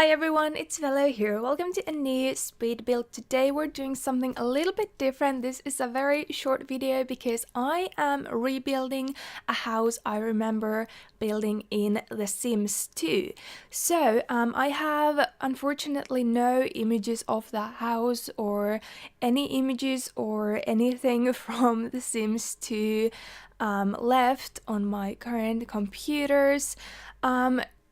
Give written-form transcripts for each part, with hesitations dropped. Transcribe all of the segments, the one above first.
Hi everyone, it's Velo here. Welcome to a new speed build. Today we're doing something a little bit different. This is a very short video because I am rebuilding a house I remember building in The Sims 2. So I have unfortunately no images of the house or any images or anything from The Sims 2 left on my current computers.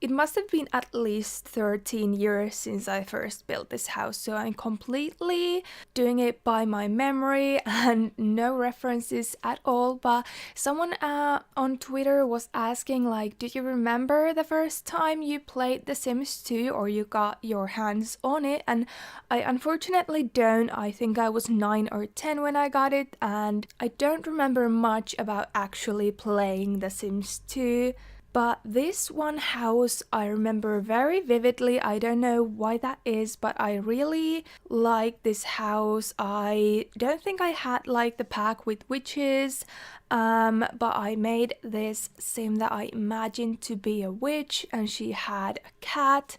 It must have been at least 13 years since I first built this house, so I'm completely doing it by my memory and no references at all. But someone on Twitter was asking, like, do you remember the first time you played The Sims 2 or you got your hands on it? And I unfortunately don't. I think I was 9 or 10 when I got it, and I don't remember much about actually playing The Sims 2. But this one house I remember very vividly. I don't know why that is, but I really like this house. I don't think I had like the pack with witches, but I made this sim that I imagined to be a witch, and she had a cat.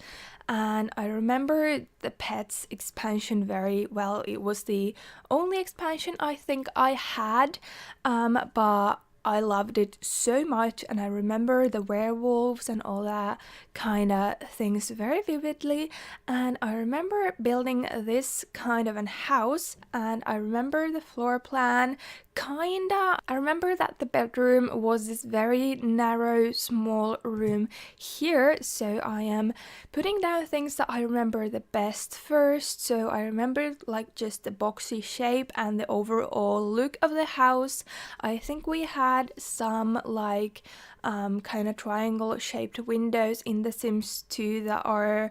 And I remember the pets expansion very well. It was the only expansion I think I had, but I loved it so much, and I remember the werewolves and all that kind of things very vividly. And I remember building this kind of a house, and I remember the floor plan kinda. I remember that the bedroom was this very narrow, small room here, so I am putting down things that I remember the best first. So I remember like just the boxy shape and the overall look of the house. I think we had some like kind of triangle shaped windows in The Sims 2 that are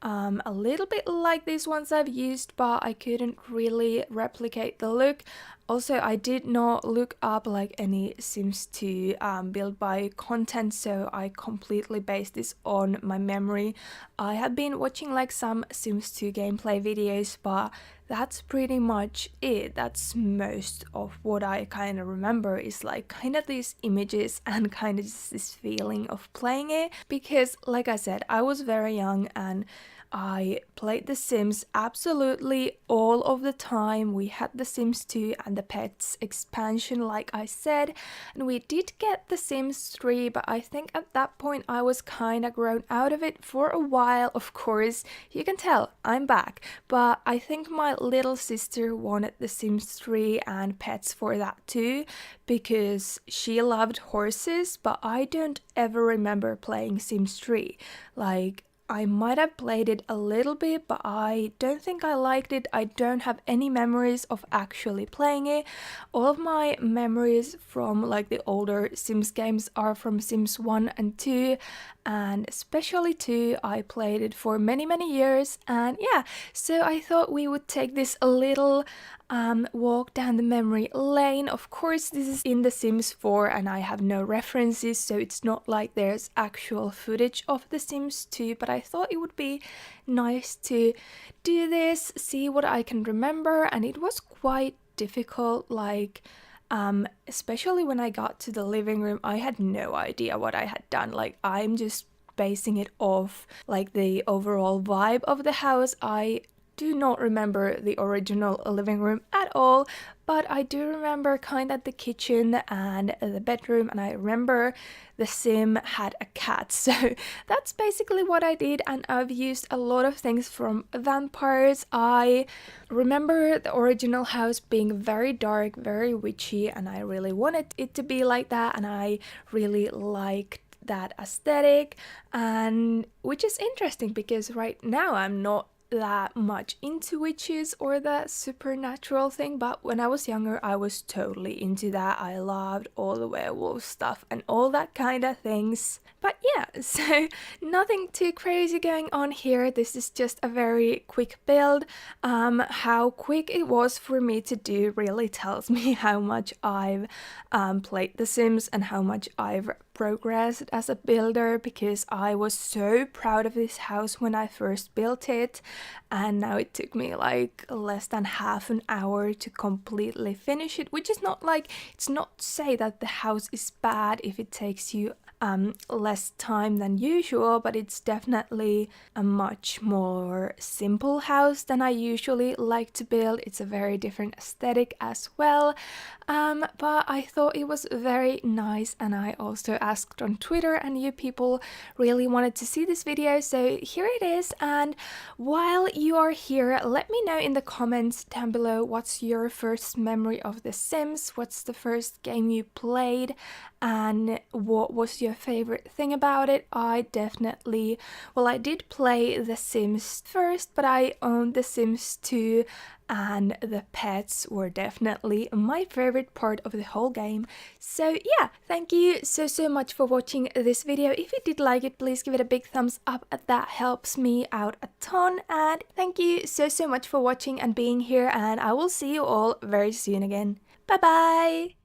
a little bit like these ones I've used, but I couldn't really replicate the look. Also, I did not look up like any Sims 2 build by content, so I completely based this on my memory. I have been watching like some Sims 2 gameplay videos, but that's pretty much it. That's most of what I kind of remember, is like kind of these images and kind of just this feeling of playing it. Because like I said, I was very young and I played The Sims absolutely all of the time. We had The Sims 2 and the Pets expansion, like I said, and we did get The Sims 3, but I think at that point I was kind of grown out of it for a while. Of course, you can tell I'm back, but I think my little sister wanted The Sims 3 and Pets for that too, because she loved horses, but I don't ever remember playing Sims 3. Like, I might have played it a little bit, but I don't think I liked it. I don't have any memories of actually playing it. All of my memories from like the older Sims games are from Sims 1 and 2, and especially 2. I played it for many years, and yeah, so I thought we would take this a little walk down the memory lane. Of course, this is in The Sims 4 and I have no references, so it's not like there's actual footage of The Sims 2, but I thought it would be nice to do this, see what I can remember. And it was quite difficult, like especially when I got to the living room. I had no idea what I had done. Like, I'm just basing it off like the overall vibe of the house. I do not remember the original living room at all, but I do remember kind of the kitchen and the bedroom, and I remember the sim had a cat. So that's basically what I did, and I've used a lot of things from vampires. I remember the original house being very dark, very witchy, and I really wanted it to be like that, and I really liked that aesthetic. And which is interesting because right now I'm not that much into witches or that supernatural thing, but when I was younger I was totally into that. I loved all the werewolf stuff and all that kind of things. But yeah, so nothing too crazy going on here. This is just a very quick build. How quick it was for me to do really tells me how much I've played The Sims and how much I've progressed as a builder, because I was so proud of this house when I first built it, and now it took me like less than half an hour to completely finish it, which is not like, it's not to say that the house is bad if it takes you less time than usual, but it's definitely a much more simple house than I usually like to build. It's a very different aesthetic as well, but I thought it was very nice, and I also asked on Twitter and you people really wanted to see this video, so here it is. And while you are here, let me know in the comments down below what's your first memory of The Sims, what's the first game you played, and what was your favorite thing about it. I did play The Sims first, but I owned The Sims 2, and the pets were definitely my favorite part of the whole game. So yeah, thank you so much for watching this video. If you did like it, please give it a big thumbs up, that helps me out a ton. And thank you so much for watching and being here, and I will see you all very soon again. Bye bye!